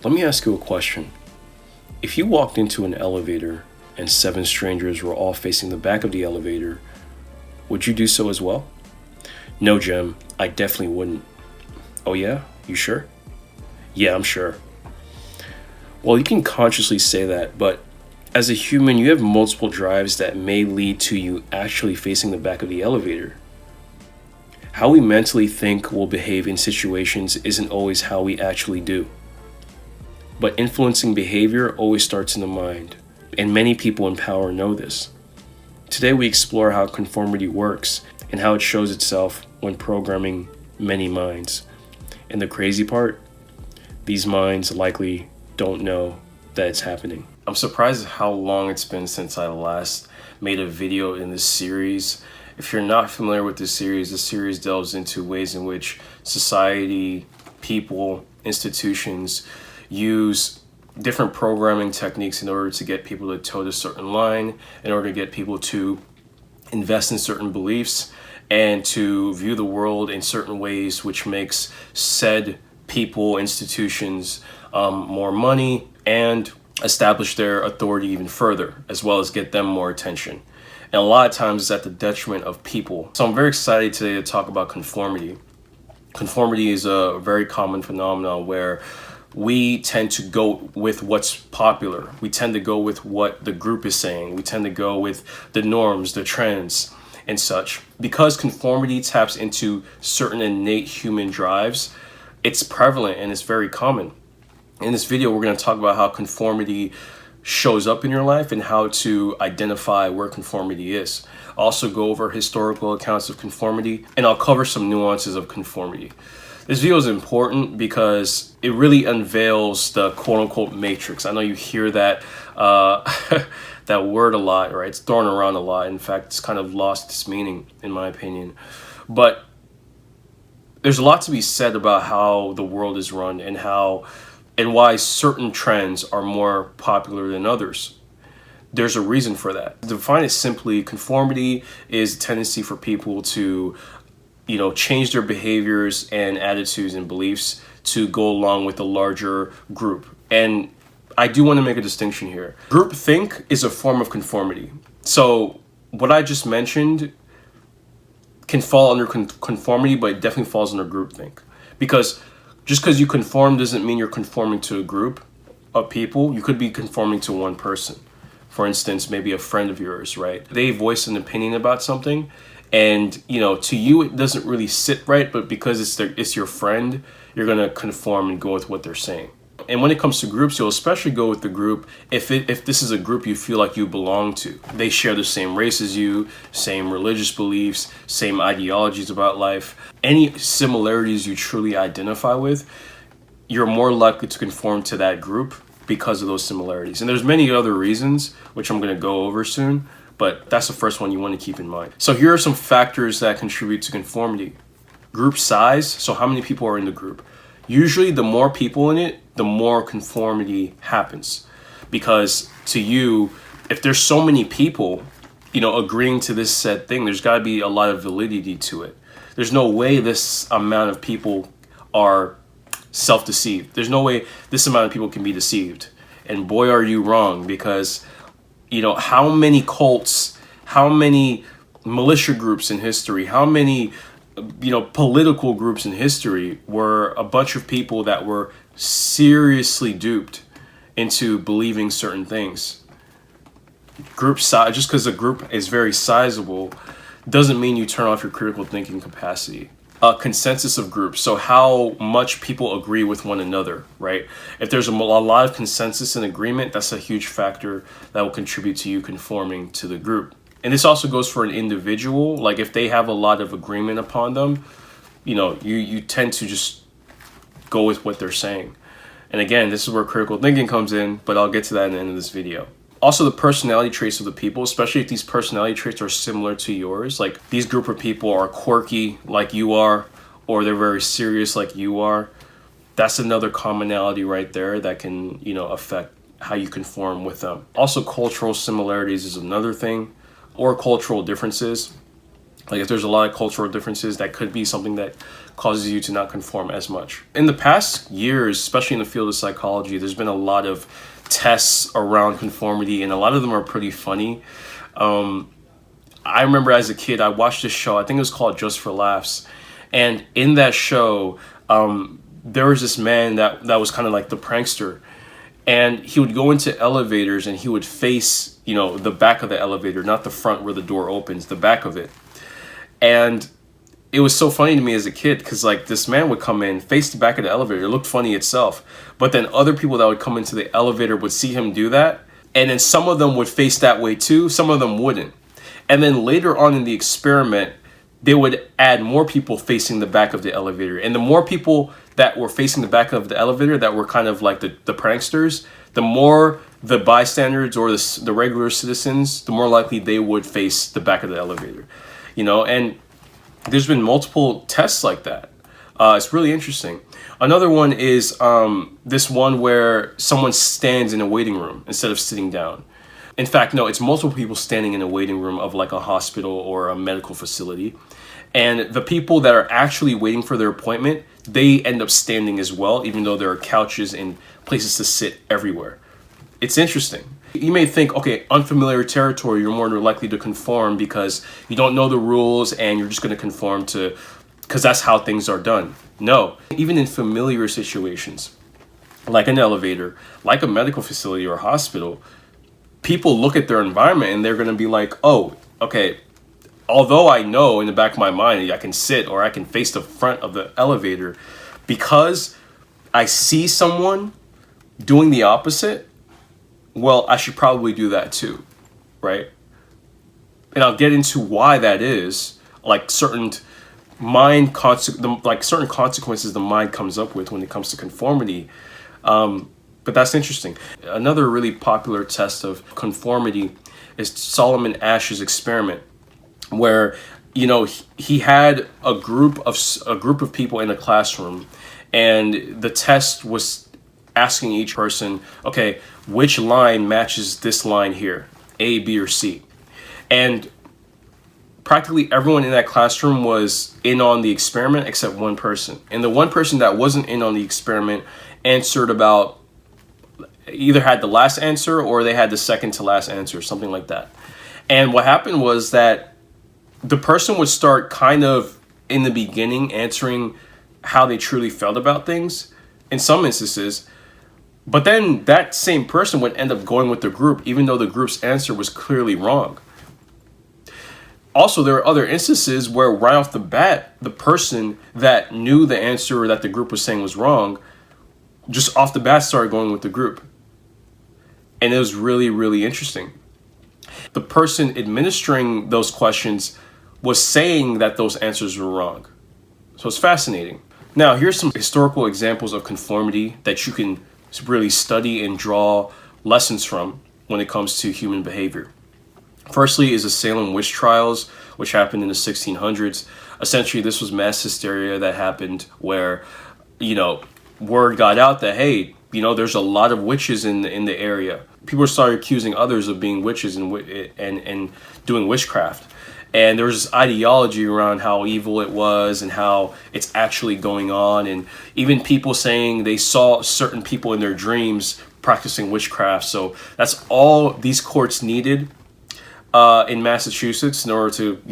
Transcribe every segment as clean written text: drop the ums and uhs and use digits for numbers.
Let me ask you a question. If you walked into an elevator and 7 strangers were all facing the back of the elevator, would you do so as well? No, Jim, I definitely wouldn't. Oh yeah? You sure? Yeah, I'm sure. Well, you can consciously say that, but as a human, you have multiple drives that may lead to you actually facing the back of the elevator. How we mentally think we'll behave in situations isn't always how we actually do. But influencing behavior always starts in the mind, and many people in power know this. Today we explore how conformity works and how it shows itself when programming many minds. And the crazy part, these minds likely don't know that it's happening. I'm surprised at how long it's been since I last made a video in this series. If you're not familiar with this series delves into ways in which society, people, institutions use different programming techniques in order to get people to toe a certain line, in order to get people to invest in certain beliefs, and to view the world in certain ways which makes said people, institutions, more money and establish their authority even further, as well as get them more attention. And a lot of times it's at the detriment of people. So I'm very excited today to talk about conformity. Conformity is a very common phenomenon where we tend to go with what's popular. We tend to go with what the group is saying. We tend to go with the norms, the trends, and such. Because conformity taps into certain innate human drives, it's prevalent and it's very common. In this video, we're going to talk about how conformity shows up in your life and how to identify where conformity is. I'll also go over historical accounts of conformity, and I'll cover some nuances of conformity. This video is important because it really unveils the quote-unquote matrix. I know you hear that that word a lot, right? It's thrown around a lot. In fact, it's kind of lost its meaning, in my opinion. But there's a lot to be said about how the world is run and why certain trends are more popular than others. There's a reason for that. To define it simply, conformity is a tendency for people to change their behaviors and attitudes and beliefs to go along with a larger group. And I do want to make a distinction here. Groupthink is a form of conformity. So what I just mentioned can fall under conformity, but it definitely falls under groupthink. Because just because you conform doesn't mean you're conforming to a group of people. You could be conforming to one person. For instance, maybe a friend of yours, right? They voice an opinion about something, and to you it doesn't really sit right, but because it's your friend, you're gonna conform and go with what they're saying. And when it comes to groups, you'll especially go with the group if this is a group you feel like you belong to. They share the same race as you, same religious beliefs, same ideologies about life. Any similarities you truly identify with, you're more likely to conform to that group because of those similarities. And there's many other reasons, which I'm going to go over soon, but that's the first one you want to keep in mind. So here are some factors that contribute to conformity. Group size, so how many people are in the group. Usually the more people in it, the more conformity happens. Because to you, if there's so many people, agreeing to this said thing, there's got to be a lot of validity to it. There's no way this amount of people are self-deceived. There's no way this amount of people can be deceived. And boy, are you wrong, because how many cults, how many militia groups in history, how many political groups in history were a bunch of people that were seriously duped into believing certain things. Group size, just because a group is very sizable doesn't mean you turn off your critical thinking capacity. A consensus of groups, so how much people agree with one another, right? If there's a lot of consensus and agreement, that's a huge factor that will contribute to you conforming to the group. And this also goes for an individual. Like if they have a lot of agreement upon them, you tend to just go with what they're saying. And again, this is where critical thinking comes in, but I'll get to that in the end of this video. Also, the personality traits of the people, especially if these personality traits are similar to yours, like these group of people are quirky like you are, or they're very serious like you are. That's another commonality right there that can, affect how you conform with them. Also, cultural similarities is another thing, or cultural differences. Like if there's a lot of cultural differences, that could be something that causes you to not conform as much. In the past years, especially in the field of psychology, there's been a lot of tests around conformity, and a lot of them are pretty funny. I remember as a kid, I watched this show, I think it was called Just for Laughs. And in that show, there was this man that was kind of like the prankster. And he would go into elevators and he would face, the back of the elevator, not the front where the door opens, the back of it. And it was so funny to me as a kid because like this man would come in, face the back of the elevator. It looked funny itself. But then other people that would come into the elevator would see him do that. And then some of them would face that way too. Some of them wouldn't. And then later on in the experiment, they would add more people facing the back of the elevator. And the more people that were facing the back of the elevator that were kind of like the pranksters, the more the bystanders or the regular citizens, the more likely they would face the back of the elevator. And there's been multiple tests like that. It's really interesting. Another one is this one where someone stands in a waiting room instead of sitting down. In fact, no, it's multiple people standing in a waiting room of like a hospital or a medical facility. And the people that are actually waiting for their appointment, they end up standing as well, even though there are couches and places to sit everywhere. It's interesting. You may think, okay, unfamiliar territory, you're more likely to conform because you don't know the rules and you're just going to conform to, because that's how things are done. No, even in familiar situations, like an elevator, like a medical facility or a hospital, people look at their environment and they're going to be like, oh, okay, although I know in the back of my mind I can sit or I can face the front of the elevator, because I see someone doing the opposite, well, I should probably do that too, right? And I'll get into why that is, like certain certain consequences the mind comes up with when it comes to conformity. But that's interesting. Another really popular test of conformity is Solomon Ash's experiment, where he had a group of people in a classroom, and the test was asking each person, okay, which line matches this line here, A, B, or C? And practically everyone in that classroom was in on the experiment except one person. And the one person that wasn't in on the experiment answered about, either had the last answer or they had the second to last answer, something like that. And what happened was that the person would start kind of in the beginning answering how they truly felt about things in some instances, but then that same person would end up going with the group even though the group's answer was clearly wrong. Also, there are other instances where right off the bat, the person that knew the answer that the group was saying was wrong, just off the bat started going with the group. And it was really, really interesting. The person administering those questions was saying that those answers were wrong. So it's fascinating. Now, here's some historical examples of conformity that you can really study and draw lessons from when it comes to human behavior. Firstly is the Salem witch trials, which happened in the 1600s. Essentially, this was mass hysteria that happened where, word got out that, hey, there's a lot of witches in the area. People started accusing others of being witches and doing witchcraft. And there was this ideology around how evil it was and how it's actually going on. And even people saying they saw certain people in their dreams practicing witchcraft. So that's all these courts needed in Massachusetts in order to,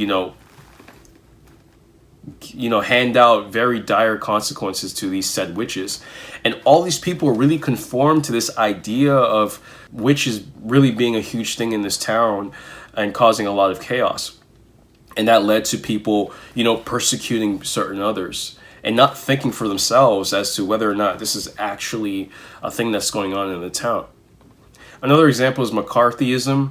hand out very dire consequences to these said witches. And all these people really conformed to this idea of witches really being a huge thing in this town and causing a lot of chaos. And that led to people, persecuting certain others and not thinking for themselves as to whether or not this is actually a thing that's going on in the town. Another example is McCarthyism.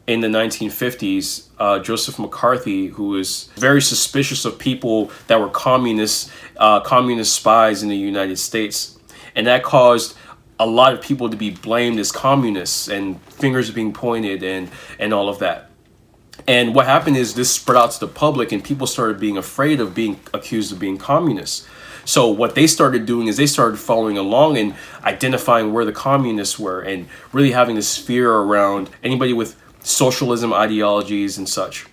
In the 1950s, Joseph McCarthy, who was very suspicious of people that were communist spies in the United States. And that caused a lot of people to be blamed as communists and fingers being pointed and all of that. And what happened is this spread out to the public and people started being afraid of being accused of being communists. So what they started doing is they started following along and identifying where the communists were and really having this fear around anybody with socialism ideologies and such.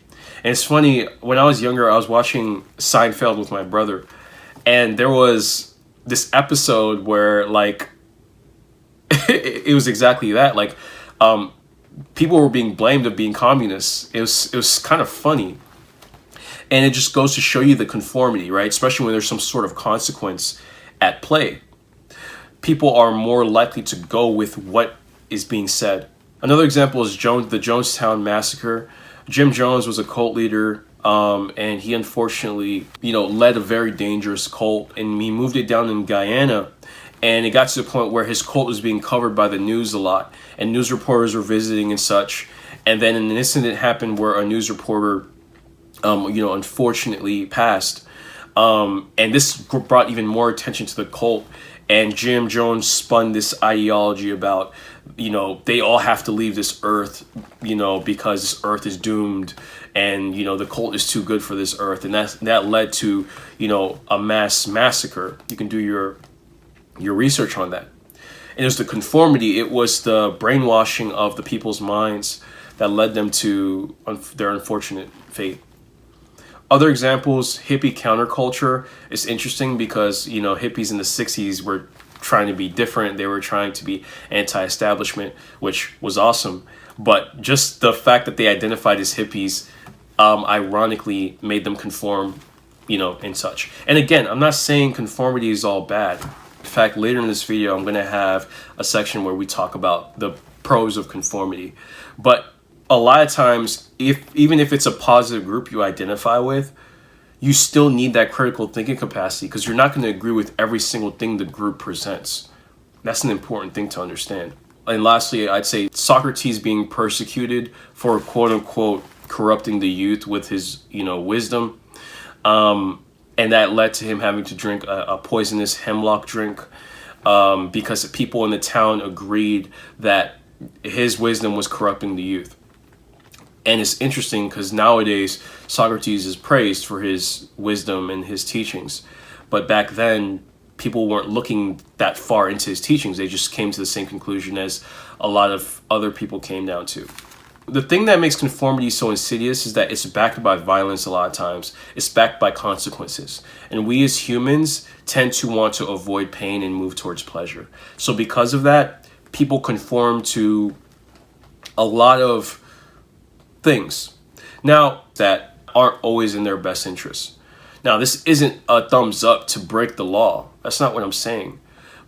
And it's funny, when I was younger, I was watching Seinfeld with my brother. And there was this episode where like it was exactly that. Like people were being blamed of being communists. It was kind of funny. And it just goes to show you the conformity, right? Especially when there's some sort of consequence at play. People are more likely to go with what is being said. Another example is the Jonestown Massacre. Jim Jones was a cult leader, and he unfortunately, led a very dangerous cult, and he moved it down in Guyana. And it got to the point where his cult was being covered by the news a lot, and news reporters were visiting and such. And then an incident happened where a news reporter, unfortunately passed. And this brought even more attention to the cult. And Jim Jones spun this ideology about, they all have to leave this earth, because this earth is doomed, and, the cult is too good for this earth. And that led to, a mass massacre. You can do your research on that. And it was the conformity. It was the brainwashing of the people's minds that led them to their unfortunate fate. Other examples, hippie counterculture is interesting because, hippies in the 60s were trying to be different. They were trying to be anti-establishment, which was awesome. But just the fact that they identified as hippies, ironically made them conform, and such. And again, I'm not saying conformity is all bad. In fact, later in this video, I'm going to have a section where we talk about the pros of conformity. But a lot of times, even if it's a positive group you identify with, you still need that critical thinking capacity, because you're not going to agree with every single thing the group presents. That's an important thing to understand. And lastly, I'd say Socrates being persecuted for quote unquote corrupting the youth with his, wisdom. And that led to him having to drink a poisonous hemlock drink, because people in the town agreed that his wisdom was corrupting the youth. And it's interesting because nowadays Socrates is praised for his wisdom and his teachings. But back then, people weren't looking that far into his teachings. They just came to the same conclusion as a lot of other people came down to. The thing that makes conformity so insidious is that it's backed by violence a lot of times. It's backed by consequences. And we as humans tend to want to avoid pain and move towards pleasure. So because of that, people conform to a lot of things now that aren't always in their best interests. Now, this isn't a thumbs up to break the law. That's not what I'm saying.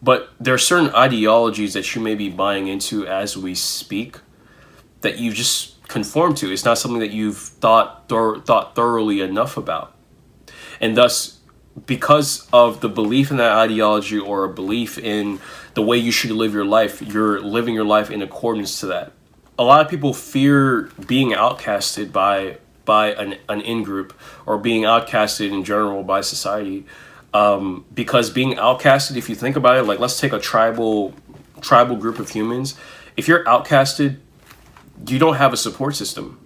But there are certain ideologies that you may be buying into as we speak that you just conform to. It's not something that you've thought thoroughly enough about. And thus, because of the belief in that ideology or a belief in the way you should live your life, you're living your life in accordance to that. A lot of people fear being outcasted by an in-group, or being outcasted in general by society, because being outcasted, if you think about it, like let's take a tribal group of humans. If you're outcasted, you don't have a support system,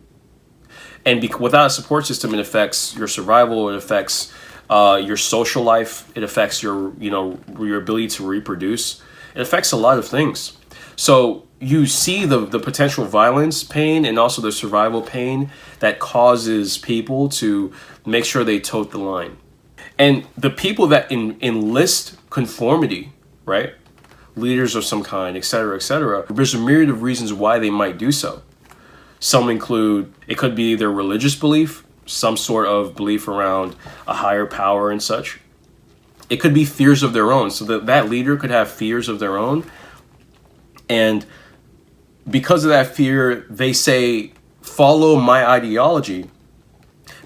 and without a support system, it affects your survival. It affects your social life. It affects your ability to reproduce. It affects a lot of things. So you see the potential violence pain and also the survival pain that causes people to make sure they tote the line. And the people that enlist conformity, right? Leaders of some kind, etc., there's a myriad of reasons why they might do so. Some include, it could be their religious belief, some sort of belief around a higher power and such. It could be fears of their own. So that leader could have fears of their own. And because of that fear, they say, follow my ideology,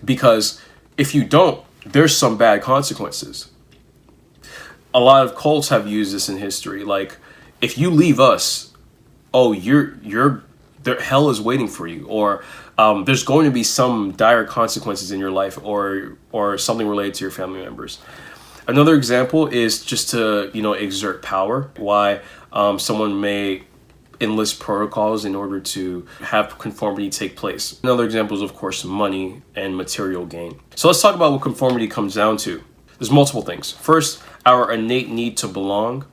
because if you don't, there's some bad consequences. A lot of cults have used this in history. Like, if you leave us, oh, hell is waiting for you, or there's going to be some dire consequences in your life, or something related to your family members. Another example is just to exert power. Why someone may enlist protocols in order to have conformity take place. Another example is, of course, money and material gain. So let's talk about what conformity comes down to. There's multiple things. First, our innate need to belong.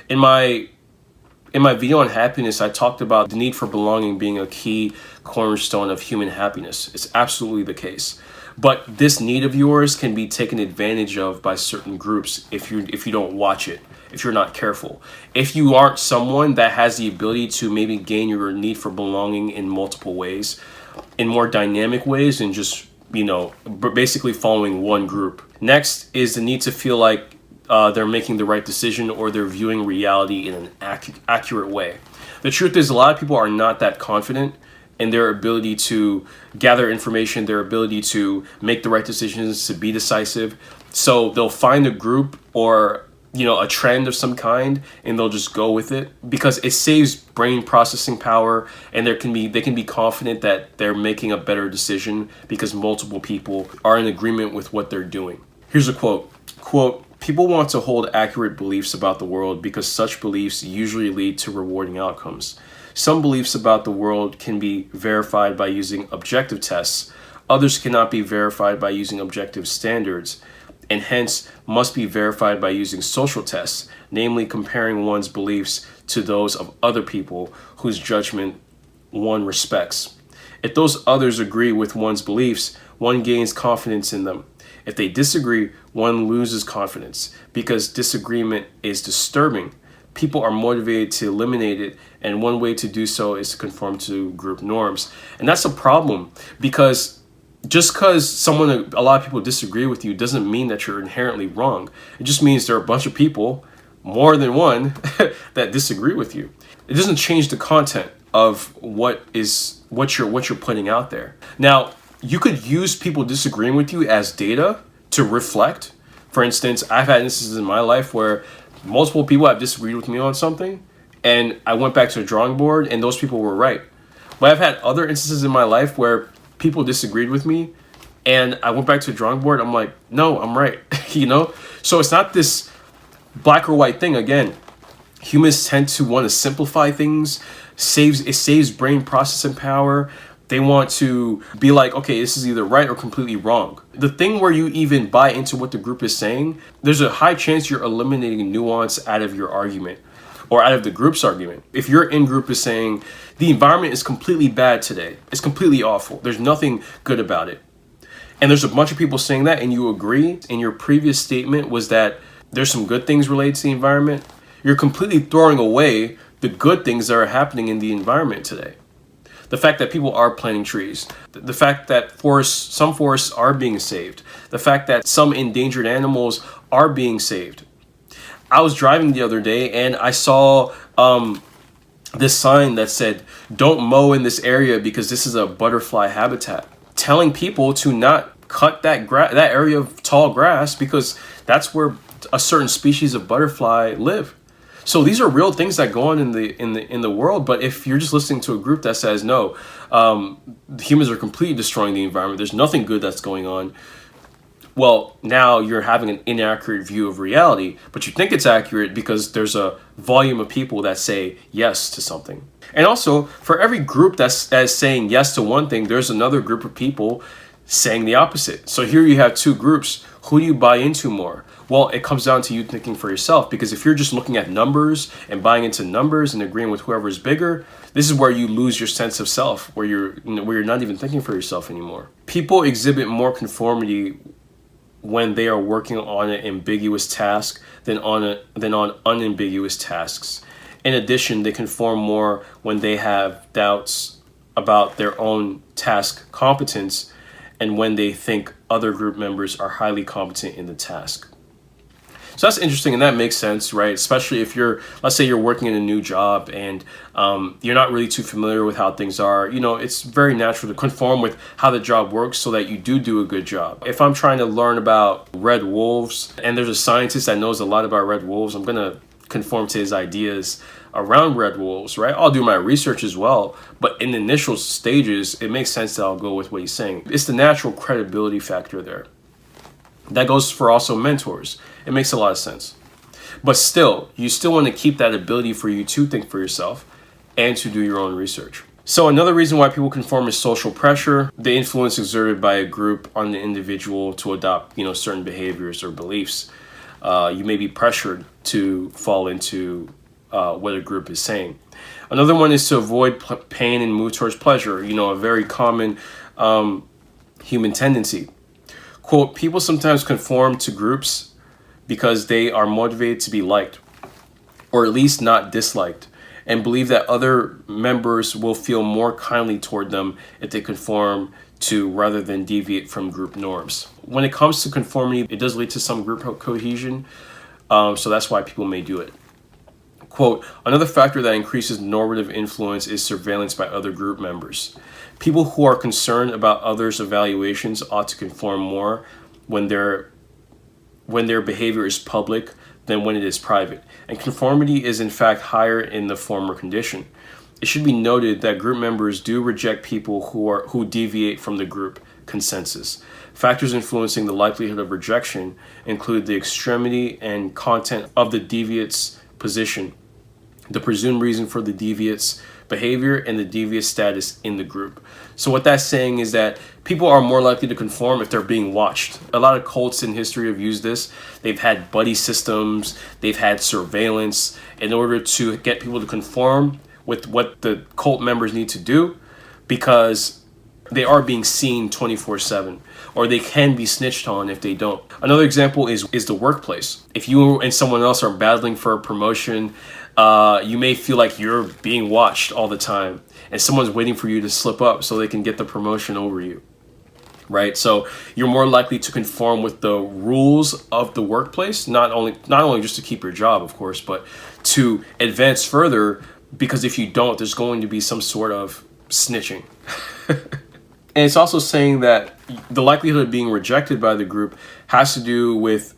In my video on happiness, I talked about the need for belonging being a key cornerstone of human happiness. It's absolutely the case. But this need of yours can be taken advantage of by certain groups if you don't watch it, if you're not careful. If you aren't someone that has the ability to maybe gain your need for belonging in multiple ways, in more dynamic ways than just, basically following one group. Next is the need to feel like they're making the right decision or they're viewing reality in an accurate way. The truth is, a lot of people are not that confident in their ability to gather information, their ability to make the right decisions, to be decisive. So they'll find a group or a trend of some kind, and they'll just go with it because it saves brain processing power, and they can be confident that they're making a better decision because multiple people are in agreement with what they're doing. Here's a quote. People want to hold accurate beliefs about the world because such beliefs usually lead to rewarding outcomes. Some beliefs about the world can be verified by using objective tests. Others cannot be verified by using objective standards, and hence must be verified by using social tests, namely comparing one's beliefs to those of other people whose judgment one respects. If those others agree with one's beliefs, one gains confidence in them. If they disagree, one loses confidence because disagreement is disturbing. People are motivated to eliminate it, and one way to do so is to conform to group norms. And that's a problem because just because a lot of people disagree with you doesn't mean that you're inherently wrong. It just means there are a bunch of people, more than one, that disagree with you. It doesn't change the content of what you're putting out there. Now, you could use people disagreeing with you as data to reflect. For instance, I've had instances in my life where multiple people have disagreed with me on something, and I went back to the drawing board, and those people were right. But I've had other instances in my life where people disagreed with me, and I went back to the drawing board. I'm like, no, I'm right. So it's not this black or white thing. Again, humans tend to want to simplify things. It saves brain processing power. They want to be like, okay, this is either right or completely wrong. The thing where you even buy into what the group is saying, there's a high chance you're eliminating nuance out of your argument or out of the group's argument. If your in-group is saying the environment is completely bad today, it's completely awful, there's nothing good about it, and there's a bunch of people saying that, and you agree, and your previous statement was that there's some good things related to the environment, you're completely throwing away the good things that are happening in the environment today. The fact that people are planting trees, the fact that some forests are being saved, the fact that some endangered animals are being saved. I was driving the other day and I saw this sign that said, "Don't mow in this area because this is a butterfly habitat," telling people to not cut that area of tall grass because that's where a certain species of butterfly live. So these are real things that go on in the world. But if you're just listening to a group that says no, humans are completely destroying the environment, there's nothing good that's going on, well, now you're having an inaccurate view of reality, but you think it's accurate because there's a volume of people that say yes to something. And also, for every group that's saying yes to one thing, there's another group of people saying the opposite. So here you have two groups. Who do you buy into more? Well, it comes down to you thinking for yourself, because if you're just looking at numbers and buying into numbers and agreeing with whoever is bigger, this is where you lose your sense of self, where you're not even thinking for yourself anymore. People exhibit more conformity when they are working on an ambiguous task than on unambiguous tasks. In addition, they conform more when they have doubts about their own task competence and when they think other group members are highly competent in the task. So that's interesting, and that makes sense, right? Especially if let's say you're working in a new job and you're not really too familiar with how things are. It's very natural to conform with how the job works so that you do a good job. If I'm trying to learn about red wolves and there's a scientist that knows a lot about red wolves, I'm going to conform to his ideas around red wolves, right? I'll do my research as well, but in the initial stages, it makes sense that I'll go with what he's saying. It's the natural credibility factor there. That goes for also mentors. It makes a lot of sense. But still, you still want to keep that ability for you to think for yourself and to do your own research. So another reason why people conform is social pressure, the influence exerted by a group on the individual to adopt, certain behaviors or beliefs. You may be pressured to fall into what a group is saying. Another one is to avoid pain and move towards pleasure. A very common human tendency. Quote, people sometimes conform to groups because they are motivated to be liked, or at least not disliked, and believe that other members will feel more kindly toward them if they conform to rather than deviate from group norms. When it comes to conformity, it does lead to some group cohesion, so that's why people may do it. Quote, another factor that increases normative influence is surveillance by other group members. People who are concerned about others' evaluations ought to conform more when their behavior is public than when it is private. And conformity is in fact higher in the former condition. It should be noted that group members do reject people who deviate from the group consensus. Factors influencing the likelihood of rejection include the extremity and content of the deviate's position, the presumed reason for the deviate's behavior, and the deviate's status in the group. So what that's saying is that people are more likely to conform if they're being watched. A lot of cults in history have used this. They've had buddy systems, they've had surveillance in order to get people to conform with what the cult members need to do, because they are being seen 24/7, or they can be snitched on if they don't. Another example is the workplace. If you and someone else are battling for a promotion, you may feel like you're being watched all the time, and someone's waiting for you to slip up so they can get the promotion over you, right? So you're more likely to conform with the rules of the workplace, not only just to keep your job, of course, but to advance further, because if you don't, there's going to be some sort of snitching. And it's also saying that the likelihood of being rejected by the group has to do with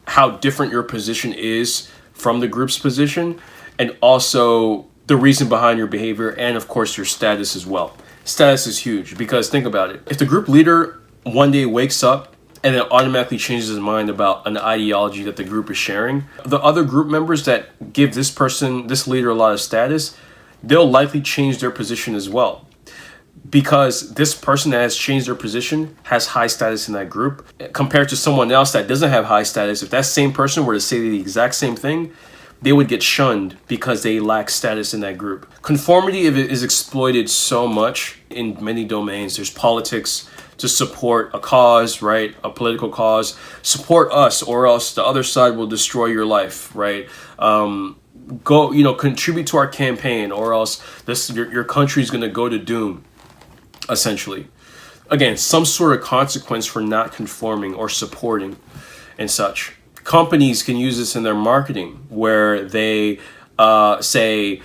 how different your position is from the group's position, and also the reason behind your behavior, and of course your status as well. Status is huge, because think about it. If the group leader one day wakes up and then automatically changes his mind about an ideology that the group is sharing, the other group members that give this leader a lot of status, they'll likely change their position as well. Because this person that has changed their position has high status in that group, compared to someone else that doesn't have high status. If that same person were to say the exact same thing, they would get shunned because they lack status in that group. Conformity is exploited so much in many domains. There's politics to support a cause, right? A political cause. Support us, or else the other side will destroy your life, right? Contribute to our campaign, or else your country is going to go to doom, essentially. Again, some sort of consequence for not conforming or supporting and such. Companies can use this in their marketing, where they say,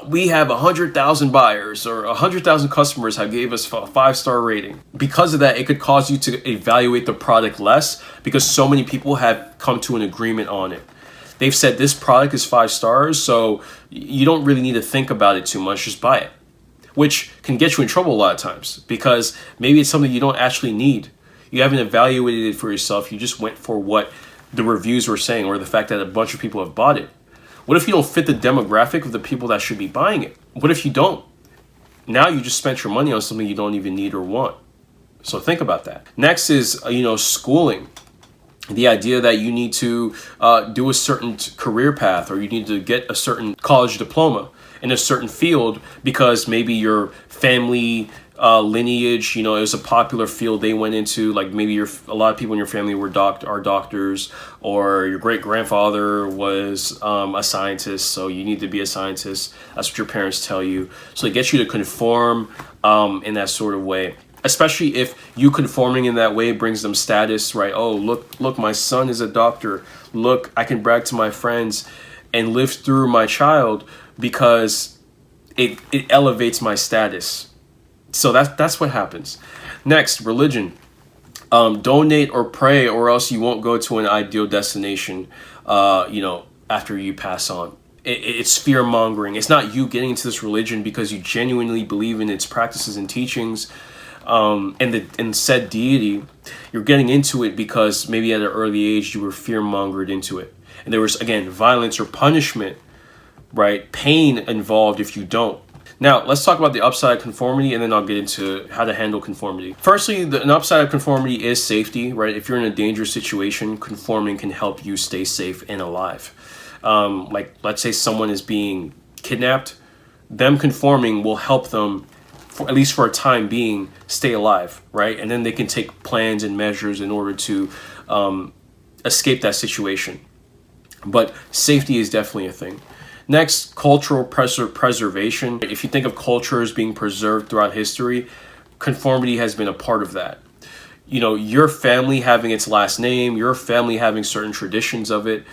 we have 100,000 buyers, or 100,000 customers have gave us a 5-star rating. Because of that, it could cause you to evaluate the product less, because so many people have come to an agreement on it. They've said this product is 5 stars, so you don't really need to think about it too much, just buy it. Which can get you in trouble a lot of times, because maybe it's something you don't actually need. You haven't evaluated it for yourself. You just went for what the reviews were saying, or the fact that a bunch of people have bought it. What if you don't fit the demographic of the people that should be buying it? What if you don't? Now you just spent your money on something you don't even need or want. So think about that. Next is, schooling. The idea that you need to do a certain career path, or you need to get a certain college diploma in a certain field because maybe your family lineage, it was a popular field they went into. Like maybe a lot of people in your family are doctors, or your great grandfather was a scientist, so you need to be a scientist. That's what your parents tell you. So it gets you to conform in that sort of way. Especially if you conforming in that way brings them status, right? Oh, look, my son is a doctor. Look, I can brag to my friends and live through my child because it elevates my status. So that's what happens. Next, religion. Donate or pray, or else you won't go to an ideal destination, after you pass on. It's fear mongering. It's not you getting into this religion because you genuinely believe in its practices and teachings, and said deity. You're getting into it because maybe at an early age you were fear mongered into it, and there was, again, violence or punishment, right? Pain involved if you don't. Now let's talk about the upside of conformity, and then I'll get into how to handle conformity. Firstly, an upside of conformity is safety, right? If you're in a dangerous situation, conforming can help you stay safe and alive. Like let's say someone is being kidnapped, them conforming will help them at least for a time being, stay alive, right? And then they can take plans and measures in order to escape that situation. But safety is definitely a thing. Next, cultural preservation. If you think of culture as being preserved throughout history, conformity has been a part of that. You know, your family having its last name, your family having certain traditions of it,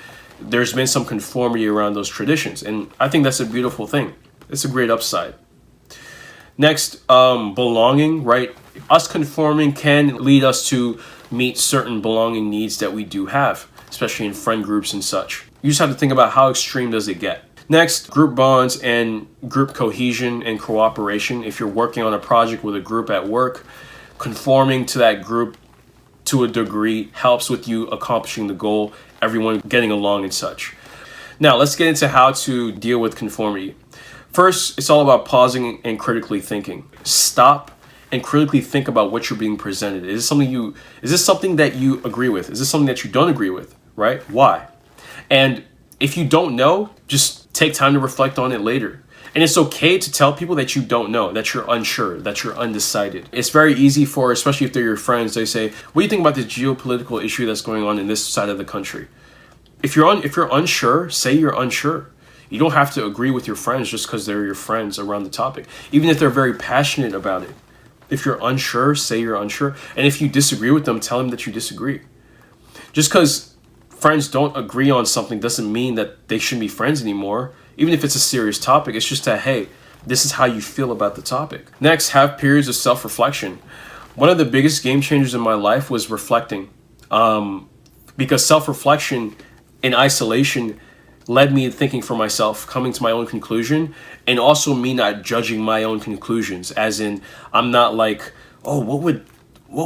there's been some conformity around those traditions. And I think that's a beautiful thing. It's a great upside. Next, belonging, right? Us conforming can lead us to meet certain belonging needs that we do have, especially in friend groups and such. You just have to think about how extreme does it get. Next, group bonds and group cohesion and cooperation. If you're working on a project with a group at work, conforming to that group to a degree helps with you accomplishing the goal, everyone getting along and such. Now, let's get into how to deal with conformity. First, it's all about pausing and critically thinking. Stop and critically think about what you're being presented. Is this something that you agree with? Is this something that you don't agree with, right? Why? And if you don't know, just take time to reflect on it later. And it's okay to tell people that you don't know, that you're unsure, that you're undecided. It's very easy for, especially if they're your friends, they say, what do you think about this geopolitical issue that's going on in this side of the country? If you're unsure, say you're unsure. You don't have to agree with your friends just because they're your friends around the topic, even if they're very passionate about it. If you're unsure, say you're unsure. And if you disagree with them, tell them that you disagree. Just because friends don't agree on something doesn't mean that they shouldn't be friends anymore. Even if it's a serious topic, it's just that, hey, this is how you feel about the topic. Next, have periods of self-reflection. One of the biggest game changers in my life was reflecting. Because self-reflection in isolation led me thinking for myself, coming to my own conclusion, and also me not judging my own conclusions. As in, I'm not like, oh, what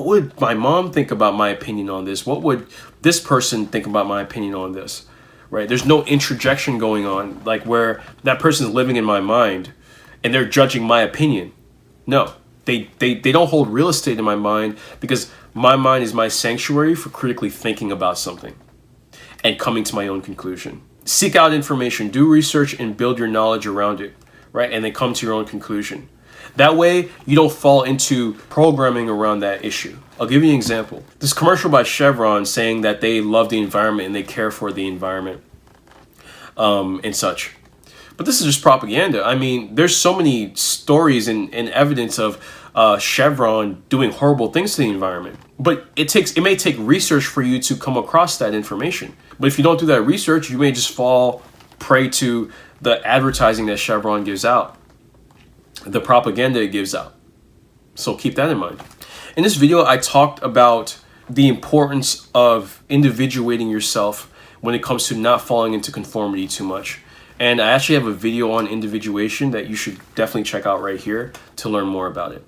would my mom think about my opinion on this? What would this person think about my opinion on this? Right? There's no introjection going on, like where that person's living in my mind and they're judging my opinion. No, they don't hold real estate in my mind, because my mind is my sanctuary for critically thinking about something and coming to my own conclusion. Seek out information, do research, and build your knowledge around it, right? And then come to your own conclusion. That way, you don't fall into programming around that issue. I'll give you an example. This commercial by Chevron saying that they love the environment and they care for the environment and such. But this is just propaganda. I mean, there's so many stories and evidence of Chevron doing horrible things to the environment. But it may take research for you to come across that information. But if you don't do that research, you may just fall prey to the advertising that Chevron gives out, the propaganda it gives out. So keep that in mind. In this video, I talked about the importance of individuating yourself when it comes to not falling into conformity too much. And I actually have a video on individuation that you should definitely check out right here to learn more about it.